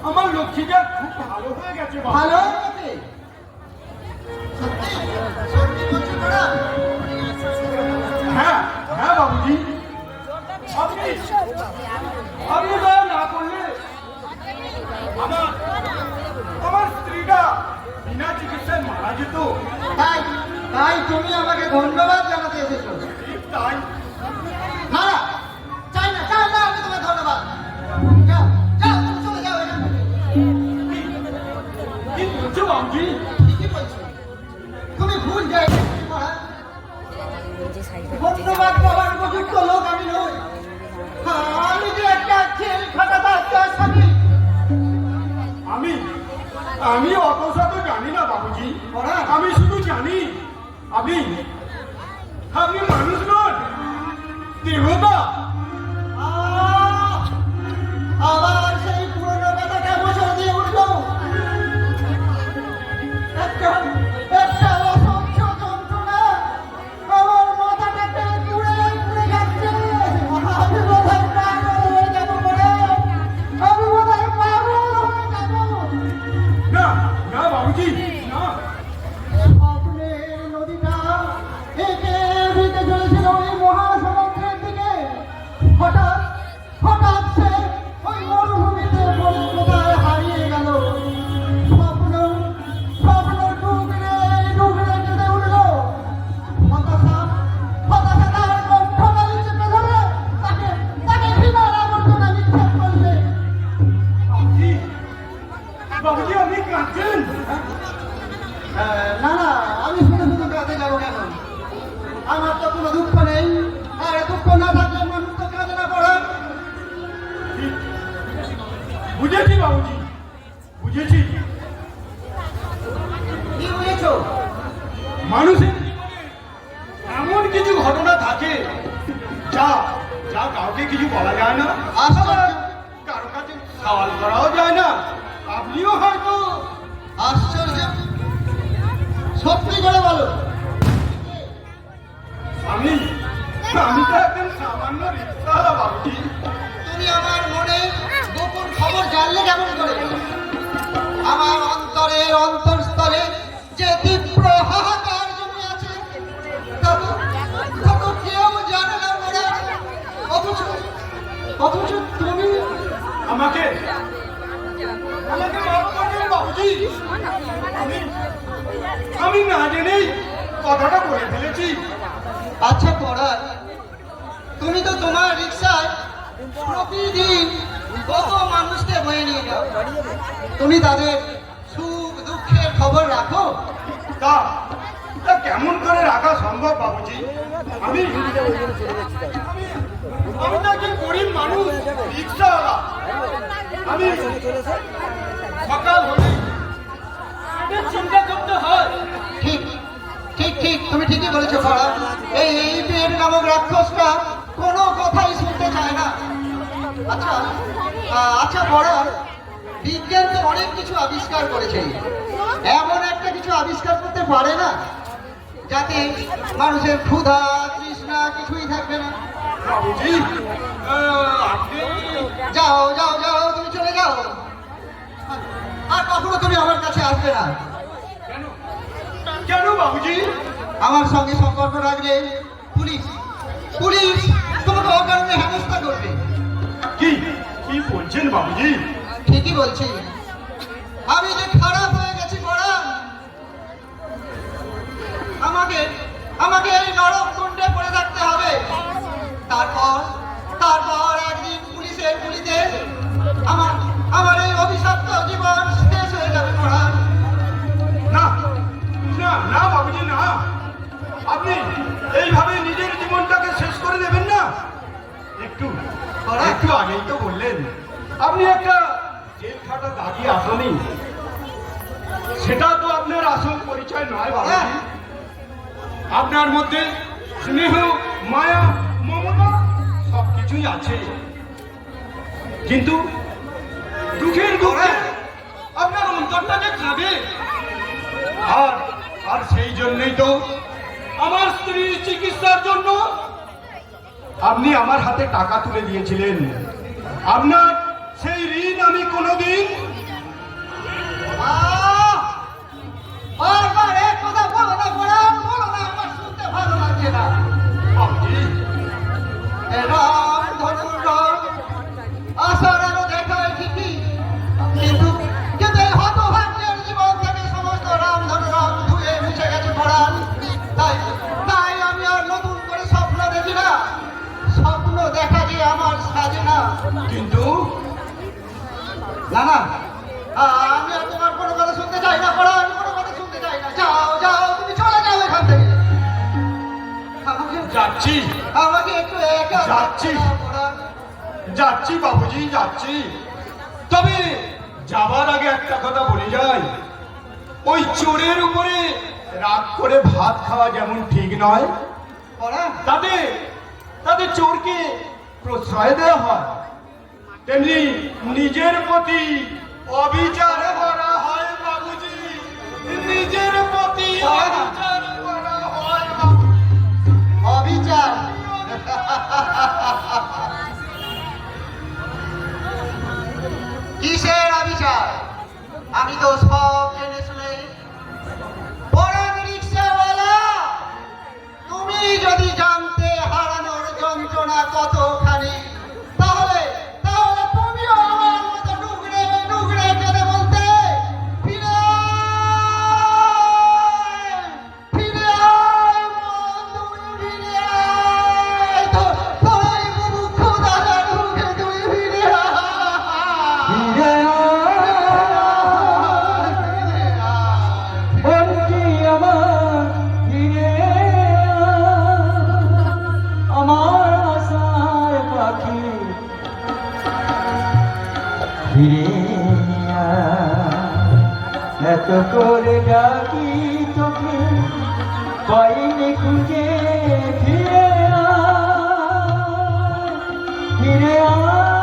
আমার লক্ষ্মীটা খুব ভালো হয়ে গেছে। ভালো হয়ে গেছে? হ্যাঁ হ্যাঁ বাবুজি, আপনি দয়া না করলে আমার স্ত্রীটা বিনা চিকিৎসায় মারা যেত। তাই তাই তুমি আমাকে ধন্যবাদ জানাতে এসেছো? তাই না না, চাই না চাই না, আমি তোমার ধন্যবাদ। যাও যাও, তুমি চলে যাও এখান থেকে। কি বলছো বাবুজি? কি বলছো? তুমি ভুল জায়গায় পড়া। ধন্যবাদ দেওয়ার উপযুক্ত লোক আমি নই। আমি যে একটা ছেলে খাটাতা স্বামী। আমি অত শত জানি না বাবুজি, আমি শুধু জানি আপনি মানুষ নন, দেবতা। আবার সেই পুরনো কথাটা বছর দিয়ে উঠলো। একটা অসংখ্য যন্ত্রণা আমার মাথাটাকে পুড়ে পুড়ে যাচ্ছে। আমি বোধহয় পাগল হয়ে যাবো বলে, আমি বোধহয় পাগল হয়ে যাবো। না না বাবুজি না, আপনি নদীটা একে দিতে চলেছিল ওই মহাসমুদ্রের দিকে। হঠাৎ হঠাৎ সে ওই মরুভূমিতে কোথায় হারিয়ে গেল। স্বপ্ন ডুবরে ডুবরে কেঁদে উঠল। হতাশা তার কণ্ঠনালী চেপে ধরে তাকে ঘৃণার আবর্জনা নিক্ষেপ করলে। বাবুজি আপনি কাঁদছেন? না না, আমি শুধু শুধু কাঁদে যাবো কেন? আমার তো কোনো দুঃখ নেই, আর দুঃখ না থাকলে মানুষ তো কাঁদে না পড়ে। বুঝেছি বাবুজি, বুঝেছি। কি বুঝেছো? মানুষের জীবনে এমন কিছু ঘটনা থাকে যা যা কাউকে কিছু বলা যায় না, আবার কারো কাছে সওয়াল করাও যায় না। আপনিও হয়তো। আশ্চর্য, সত্যি করে বলো। আমি তো একজন সামান্য রিক্সাওয়ালা বাবুজি। তুমি আমার মনে গোপন খবর জানলে কেমন করে? আমার অন্তরের অন্তঃস্থলে যে তীব্র হাহাকার জমে আছে তা তো কেউ জানে না বলে। অথচ তুমি আমাকে মাফ করবেন বাবুজি, আমি না জেনেই কথাটা বলে ফেলেছি। আচ্ছা পড়ার, তুমি তো তোমার রিক্সায় প্রতিদিন কত মানুষকে বয়ে নিয়ে যাও। তুমি তাদের সুখ দুঃখের খবর রাখো? তা কেমন করে রাখা সম্ভব বাবুজি? আমি তো একজন গরিব মানুষ, রিক্সাওয়ালা। আমি সকাল হলে চিন্তা করতে হয়। ঠিক ঠিক ঠিক, তুমি ঠিকই বলেছো পড়া। এই পেট নামক রাক্ষসটা কোনো কথাই শুনতে চায় না। আচ্ছা আচ্ছা পড়া, বিজ্ঞান তো অনেক কিছু আবিষ্কার করেছে। এমন একটা কিছু আবিষ্কার করতে পারে না যাতে মানুষের ক্ষুধা কিছুই থাকবে না। বাবুজি আপনি যাও যাও যাও, তুমি চলে যাও, আর কখনো তুমি আমার কাছে আসবে না। কেন কেন বাবুজি? আমার সঙ্গে সম্পর্ক রাখলে পুলিশ পুলিশ তোমাকে অকারণে হেনস্থা করবে। কি কি বলছেন বাবুজি? ঠিকই বলছি, আমি যে খারাপ হয়ে গেছি পড়ান, আমাকে আমাকে এই নরক কুণ্ডে পড়ে থাকতে হবে। তারপর তারপর একদিন পুলিশের গুলিতে আমার আমার এই অভিশপ্ত জীবন শেষ হয়ে যাবে পড়ান। না না না বাবুজি না, আপনি এইভাবে নিজের জীবনটাকে শেষ করে দেবেন না। একটু একটু আগেই তো বললেন আপনি একটা জেল খাটা দাগি আসনি, সেটা তো আপনার আসল পরিচয় নয় বাবুজি। আপনার মধ্যে স্নেহ, মায়া, মমতা সবকিছুই আছে, কিন্তু দুঃখের দুঃখে আপনার অন্তরটাকে খাবে। আর আর সেই জন্যই তো আমার স্ত্রীর চিকিৎসার জন্য আপনি আমার হাতে টাকা তুলে দিয়েছিলেন। আপনার সেই ঋণ আমি কোনোদিন বারবার এক কথা বলো না পড়ান, বলো না, আমার শুনতে ভালো লাগছে না। বাবুজি, রাম ধনুর রং আশার আলো দেখায় ঠিকই, কিন্তু কিন্তু এই হতভাগ্যের জীবন থেকে সমস্ত রাম ধনু রং ধুয়ে মুছে গেছে পড়ান। তাই তাই আমি আর নতুন করে স্বপ্ন দেখি না, স্বপ্ন দেখা যে আমার সাজে না। কিন্তু না না, আমি আর তোমার কোনো কথা শুনতে চাই না পড়ান, কোনো কথা শুনতে চাই না। যাও যাও, তুমি চলে যাও এখান থেকে। যাচ্ছি আমাকে একটু একা যাচ্ছি। দাও পড়ান। যাচ্ছি বাবুজি, যাচ্ছি। তবে যাবার আগে একটা কথা বলে যাই, ওই চোরের উপরে রাগ করে ভাত খাওয়া যেমন ঠিক নয়, পড়ান তাতে তাতে চোরকে প্রশ্রয় দেওয়া হয়, তেমনি নিজের প্রতি অবিচার করা হয় বাবুজি। নিজের প্রতি অবিচার করা হয় বাবুজি। অবিচার। কিসের অবিচার? আমি তো সব জেনে শুনে পড়ান রিক্সাওয়ালা। তুমি যদি জানতে হারানোর যন্ত্রণা কতখানি, তাহলে তাহলে তুমিও আমার মতো নুগড়ে নুগড়ে কেঁদে বলতে, ফিরে আয়, ফিরে আয় মন, তুমি ফিরে আয়, তোর এই মুমুক্ষু দাদার মুখে তুমি ফিরে আয়। ফিরে আয়, বন্ধু আমার, ফিরে আয়, আমার আশার পাখি, ফিরে আয়। এত করে ডাকি তোকে, পাইনি খুঁজে, ফিরে আয়, ফিরে আয়।